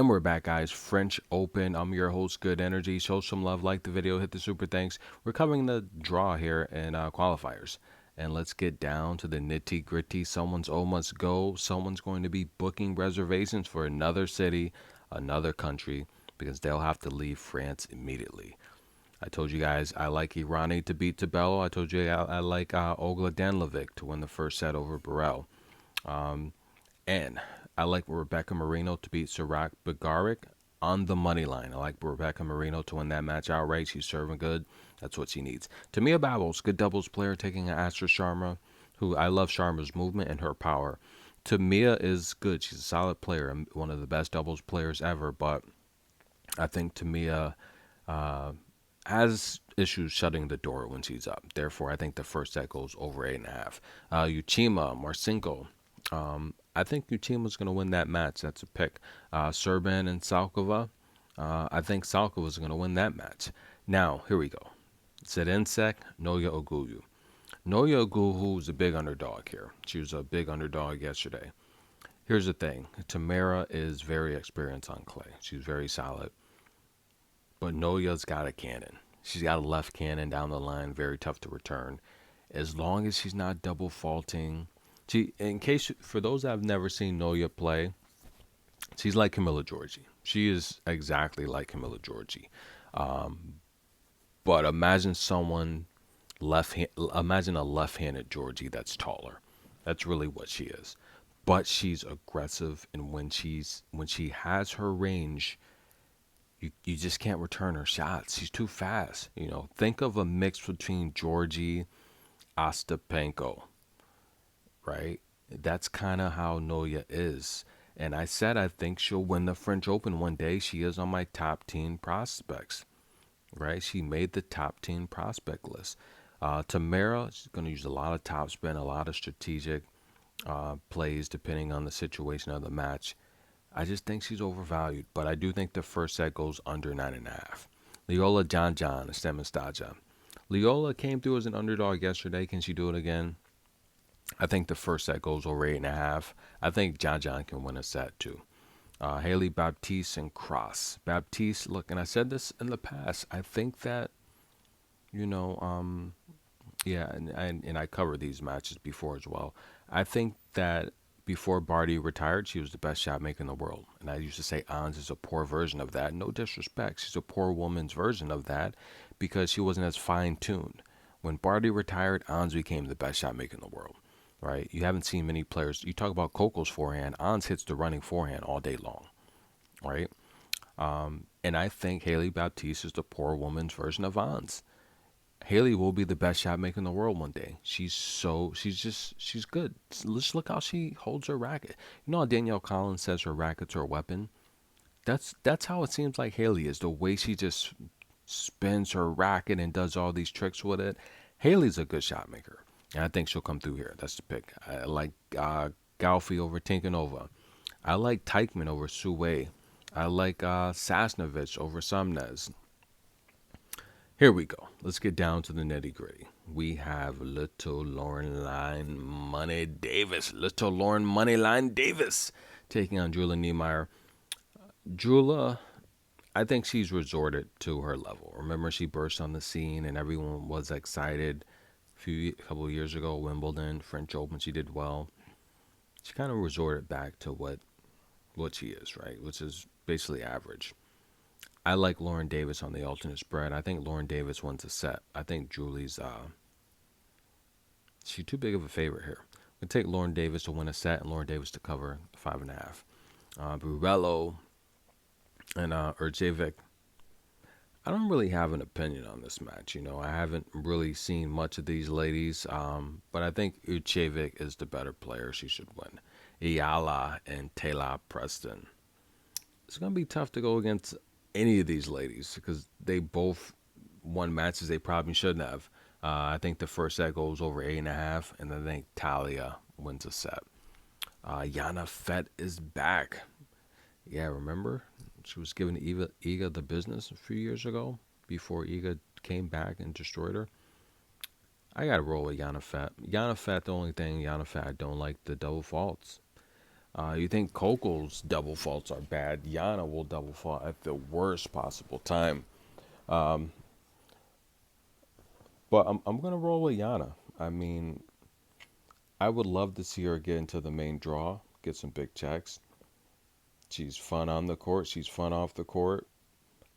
And we're back, guys. French Open. I'm your host, Good Energy. Show some love, like the video, hit the super thanks. We're covering the draw here in qualifiers. And let's get down to the nitty gritty. Someone's almost go. Someone's going to be booking reservations for another city, another country, because they'll have to leave France immediately. I told you guys I like Irani to beat Tabello. I told you I like Ogla Danlovic to win the first set over Burrell. And I like Rebecca Marino to beat Sirac Bagaric on the money line. I like Rebecca Marino to win that match outright. She's serving good. That's what she needs. Tamia Babbles, good doubles player, taking an Astra Sharma, who I love Sharma's movement and her power. Tamia is good. She's a solid player and one of the best doubles players ever, but I think Tamia has issues shutting the door when she's up. Therefore, I think the first set goes over 8.5. Uchima, Marcinko. I think Uchima's going to win that match. That's a pick. Serban and Salkova. I think Salkova's going to win that match. Now, here we go. Zidansek, Nohe Ogugu. Nohe Ogugu is a big underdog here. She was a big underdog yesterday. Here's the thing. Tamara is very experienced on clay. She's very solid. But Noya's got a cannon. She's got a left cannon down the line, very tough to return. As long as she's not double faulting. In case, for those that have never seen Noya play, she's like Camilla Giorgi. She is exactly like Camilla Giorgi. But imagine imagine a left-handed Giorgi that's taller. That's really what she is. But she's aggressive, and when she has her range, you just can't return her shots. She's too fast. Think of a mix between Georgie, Ostapenko, right? That's kind of how Noya is. And I said I think she'll win the French Open one day. She is on my top 10 prospects, right? She made the top 10 prospect list. Tamara, she's going to use a lot of topspin, a lot of strategic plays depending on the situation of the match. I just think she's overvalued, but I do think the first set goes under 9.5. Leola John Estemistaja. Leola came through as an underdog yesterday. Can she do it again? I think the first set goes over 8.5. I think John can win a set too. Haley Baptiste and Cross. Baptiste, look, and I said this in the past. I think that, yeah, and I covered these matches before as well. I think that before Barty retired, she was the best shot maker in the world. And I used to say Ons is a poor version of that. No disrespect. She's a poor woman's version of that because she wasn't as fine-tuned. When Barty retired, Ons became the best shot maker in the world, right? You haven't seen many players. You talk about Coco's forehand. Ons hits the running forehand all day long, right? And I think Haley Baptiste is the poor woman's version of Ons. Haley will be the best shot maker in the world one day. She's good. Let's look how she holds her racket. You know how Danielle Collins says her racket's her weapon? That's how it seems like Haley is. The way she just spins her racket and does all these tricks with it. Haley's a good shot maker. And I think she'll come through here. That's the pick. I like Galfi over Tinkanova. I like Teichmann over Sue. I like Sasnovich over Sumnez. Here we go. Let's get down to the nitty gritty. We have Little Lauren Line Money Davis. Little Lauren Moneyline Davis taking on Jula Niemeyer. Jula, I think she's resorted to her level. Remember, she burst on the scene and everyone was excited a couple of years ago, Wimbledon, French Open. She did well. She kind of resorted back to what she is, right? Which is basically average. I like Lauren Davis on the alternate spread. I think Lauren Davis wins a set. I think Julie's she's too big of a favorite here. We take Lauren Davis to win a set and Lauren Davis to cover 5.5. Burello and Urjevic. I don't really have an opinion on this match. I haven't really seen much of these ladies, but I think Urjevic is the better player. She should win. Ayala and Taylor Preston. It's going to be tough to go against any of these ladies because they both won matches they probably shouldn't have. I think the first set goes over 8.5, and then I think Talia wins a set. Yana Fett is back. Yeah, remember? She was giving Iga the business a few years ago before Iga came back and destroyed her. I got to roll with Yana Fett. Yana Fett, the only thing Yana Fett, I don't like the double faults. You think Coco's double faults are bad? Yana will double fault at the worst possible time. But I'm gonna roll with Yana. I mean, I would love to see her get into the main draw, get some big checks. She's fun on the court. She's fun off the court.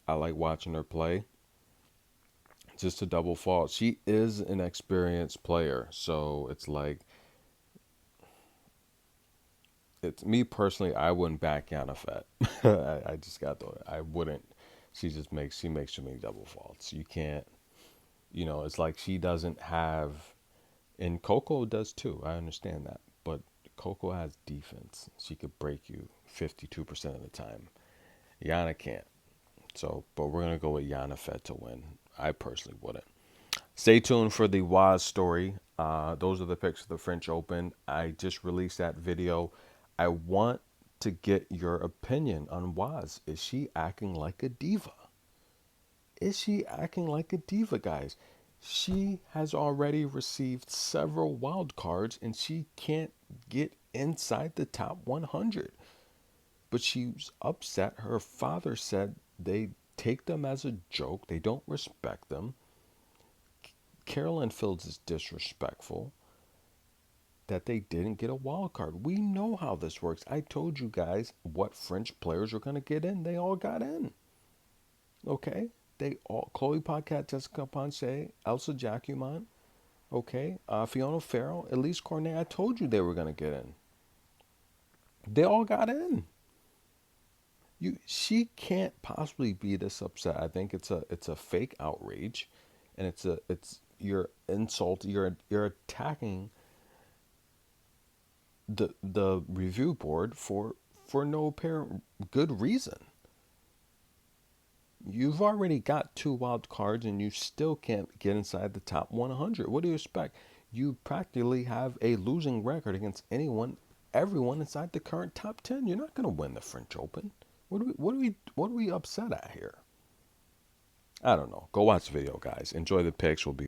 I like watching her play. Just a double fault. She is an experienced player, so it's like it's me personally. I wouldn't back Yana Fett. I just got the. I wouldn't. She makes too many double faults. You can't. It's like she doesn't have. And Coco does too. I understand that, but Coco has defense. She could break you 52% of the time. Yana can't. So, but we're gonna go with Yana Fett to win. I personally wouldn't. Stay tuned for the Waz story. Those are the picks of the French Open. I just released that video. I want to get your opinion on Waz. Is she acting like a diva? Is she acting like a diva, guys? She has already received several wild cards and she can't get inside the top 100. But she's upset. Her father said they take them as a joke, they don't respect them. Carolyn feels it's disrespectful that they didn't get a wild card. We know how this works. I told you guys what French players were going to get in. They all got in. Okay? They all Chloe Paquette, Jessica Ponce, Elsa Jacquemont, okay? Fiona Farrell, Elise Cornet. I told you they were going to get in. They all got in. She can't possibly be this upset. I think it's a fake outrage, and it's you're insult. You're attacking the review board for no apparent good reason. You've already got two wild cards and you still can't get inside the top 100. What do you expect? You practically have a losing record against everyone inside the current top 10. You're not going to win the French Open. What are we upset at here? I don't know. Go watch the video, guys. Enjoy the picks. We'll be